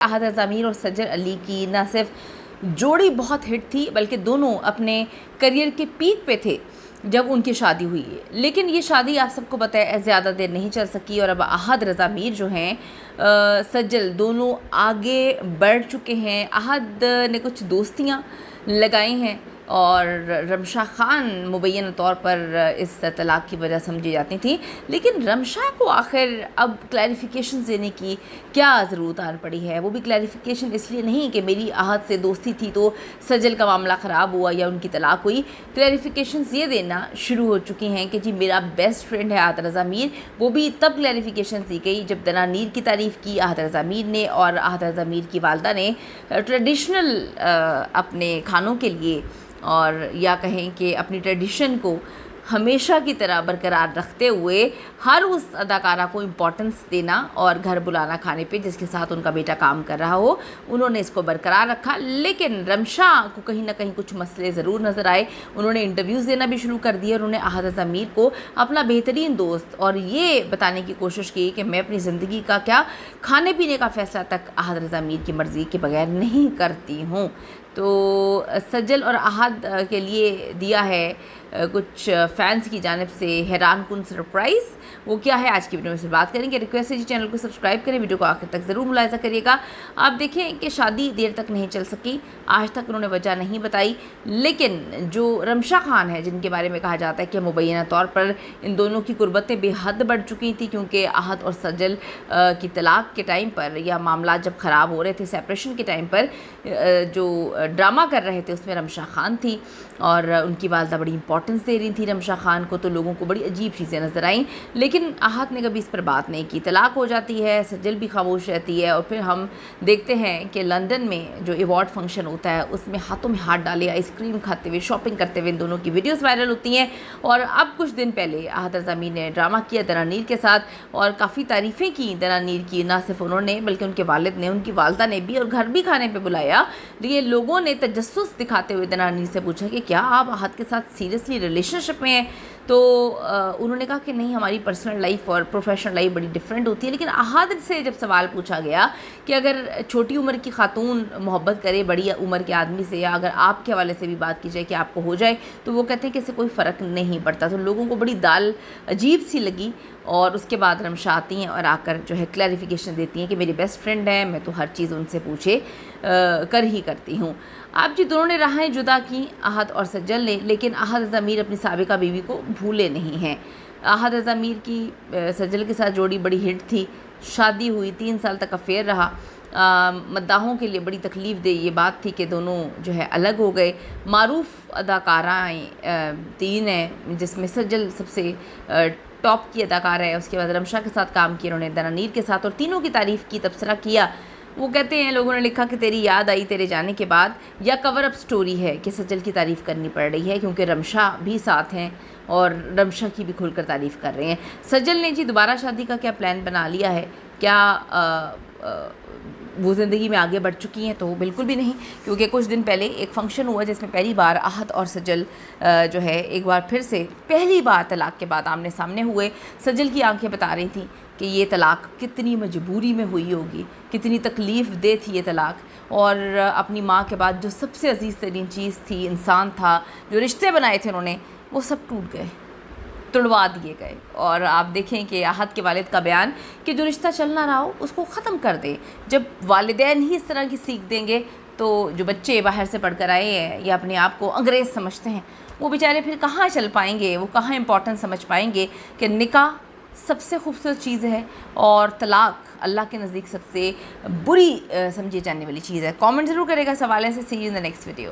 आहद ज़मीर और सज्जल अली की न सिर्फ जोड़ी बहुत हिट थी बल्कि दोनों अपने करियर के पीक पे थे जब उनकी शादी हुई है। लेकिन ये शादी आप सबको पता है ज़्यादा देर नहीं चल सकी और अब आहद रज़ा मीर जो हैं सज्जल दोनों आगे बढ़ चुके हैं। आहद ने कुछ दोस्तियाँ लगाई हैं और रमशा ख़ान मुबैना तौर पर इस तलाक़ की वजह समझी जाती थी। लेकिन रमशा को आखिर अब क्लैरिफिकेशन देने की क्या ज़रूरत आन पड़ी है। वो भी क्लैरिफिकेशन इसलिए नहीं कि मेरी आहद से दोस्ती थी तो सज्जल का मामला ख़राब हुआ या उनकी तलाक़ हुई। क्लैरिफिकेशन ये देना शुरू हो चुकी हैं कि जी मेरा बेस्ट फ्रेंड है आहद रज़ा मीर। वो भी तब क्लैरिफिकेशन दी गई जब दनानीर की तारीफ़ की आहद रज़ा मीर ने और आहद रज़ा मीर की वालदा ने ट्रेडिशनल अपने खानों के लिए और या कहें कि अपनी ट्रेडिशन को हमेशा की तरह बरकरार रखते हुए हर उस अदाकारा को इम्पोर्टेंस देना और घर बुलाना खाने पे जिसके साथ उनका बेटा काम कर रहा हो, उन्होंने इसको बरकरार रखा। लेकिन रमशा को कहीं ना कहीं कुछ मसले ज़रूर नज़र आए। उन्होंने इंटरव्यूज़ देना भी शुरू कर दिए और उन्होंने आहद रज़ा मीर को अपना बेहतरीन दोस्त और ये बताने की कोशिश की कि मैं अपनी ज़िंदगी का क्या खाने पीने का फ़ैसला तक आहद रज़ा मीर की मर्ज़ी के बगैर नहीं करती हूँ। तो सज्जल और आहद के लिए दिया है कुछ फ़ैन्स की जानिब से हैरान कुन सरप्राइज़। वो क्या है आज की वीडियो में से बात करेंगे। रिक्वेस्ट है जी चैनल को सब्सक्राइब करें, वीडियो को आखिर तक ज़रूर मुलाहिज़ा करिएगा। आप देखें कि शादी देर तक नहीं चल सकी, आज तक उन्होंने वजह नहीं बताई। लेकिन जो रमशा ख़ान है जिनके बारे में कहा जाता है कि मुबैना तौर पर इन दोनों की कुर्बतें बेहद बढ़ चुकी थी क्योंकि आहद और सज्जल की तलाक़ के टाइम पर या मामला जब ख़राब हो रहे थे सेपरेशन के टाइम पर जो ड्रामा कर रहे थे उसमें रमशा ख़ान थी और उनकी वालदा बड़ी इंपॉर्टेंस दे रही थी रमशा ख़ान को। तो लोगों को बड़ी अजीब चीज़ें नज़र आईं। लेकिन आहद ने कभी इस पर बात नहीं की। तलाक़ हो जाती है, सज्जल भी खामोश रहती है और फिर हम देखते हैं कि लंदन में जो अवार्ड फंक्शन होता है उसमें हाथों में हाथ डाले आइसक्रीम खाते हुए शॉपिंग करते हुए इन दोनों की वीडियोज़ वायरल होती हैं। और अब कुछ दिन पहले आहद रज़ा मीर ने ड्रामा किया दनानीर के साथ और काफ़ी तारीफ़ें की दनानीर की। ना सिर्फ उन्होंने बल्कि उनके वालिद ने, उनकी वालदा ने भी और घर भी खाने पर बुलाया। लेकिन लोगों ने तजस्सुस दिखाते हुए दनानीर से पूछा कि क्या आप आहद के साथ सीरियसली रिलेशनशिप में हैं। तो उन्होंने कहा कि नहीं, हमारी पर्सनल लाइफ और प्रोफेशनल लाइफ बड़ी डिफरेंट होती है। लेकिन आहद से जब सवाल पूछा गया कि अगर छोटी उम्र की खातून मोहब्बत करे बड़ी उम्र के आदमी से या अगर आपके हवाले से भी बात की जाए कि आपको हो जाए तो वो कहते हैं कि इससे कोई फ़र्क नहीं पड़ता। तो लोगों को बड़ी दाल अजीब सी लगी और उसके बाद रमशा आती हैं और आकर जो है क्लैरिफिकेशन देती हैं कि मेरी बेस्ट फ्रेंड है, मैं तो हर चीज़ उनसे पूछे कर ही करती हूँ। आप जी दोनों ने राहें जुदा की आहद और सज्जल ने, लेकिन आहद रज़ा मीर अपनी साबिका बीवी को भूले नहीं हैं। आहद रज़ा मीर की सज्जल के साथ जोड़ी बड़ी हिट थी, शादी हुई, 3 साल तक अफेयर रहा। मद्दाहों के लिए बड़ी तकलीफ़ दे ये बात थी कि दोनों जो है अलग हो गए। मारूफ़ अदाकाराएँ 3 हैं जिसमें सज्जल सबसे टॉप की अदाकारा है। उसके बाद रमशा के साथ काम किया उन्होंने दनानीर के साथ और तीनों की तारीफ़ की, तबसरा किया। वो कहते हैं लोगों ने लिखा कि तेरी याद आई तेरे जाने के बाद, या कवर अप स्टोरी है कि सज्जल की तारीफ़ करनी पड़ रही है क्योंकि रमशा भी साथ हैं और रमशा की भी खुलकर तारीफ़ कर रहे हैं। सज्जल ने जी दोबारा शादी का क्या प्लान बना लिया है, क्या वो ज़िंदगी में आगे बढ़ चुकी हैं? तो बिल्कुल भी नहीं, क्योंकि कुछ दिन पहले एक फ़ंक्शन हुआ जिसमें पहली बार आहद और सज्जल जो है एक बार फिर से पहली बार तलाक़ के बाद आमने सामने हुए। सज्जल की आंखें बता रही थी कि ये तलाक़ कितनी मजबूरी में हुई होगी, कितनी तकलीफ़ दे थी ये तलाक़। और अपनी माँ के बाद जो सबसे अजीज़ तरीन चीज़ थी, इंसान था, जो रिश्ते बनाए थे उन्होंने, वो सब टूट गए, तुड़वा दिए गए। और आप देखें कि आहद के वालिद का बयान कि जो रिश्ता चल ना रहा हो उसको ख़त्म कर दें। जब वालिदैन ही इस तरह की सीख देंगे तो जो बच्चे बाहर से पढ़कर आए हैं या अपने आप को अंग्रेज़ समझते हैं वो बेचारे फिर कहाँ चल पाएंगे, वो कहाँ इम्पोर्टेंस समझ पाएंगे कि निकाह सबसे खूबसूरत चीज़ है और तलाक़ अल्लाह के नज़दीक सबसे बुरी समझी जाने वाली चीज़ है। कमेंट ज़रूर करेगा इस हवाले से। See you in the next video.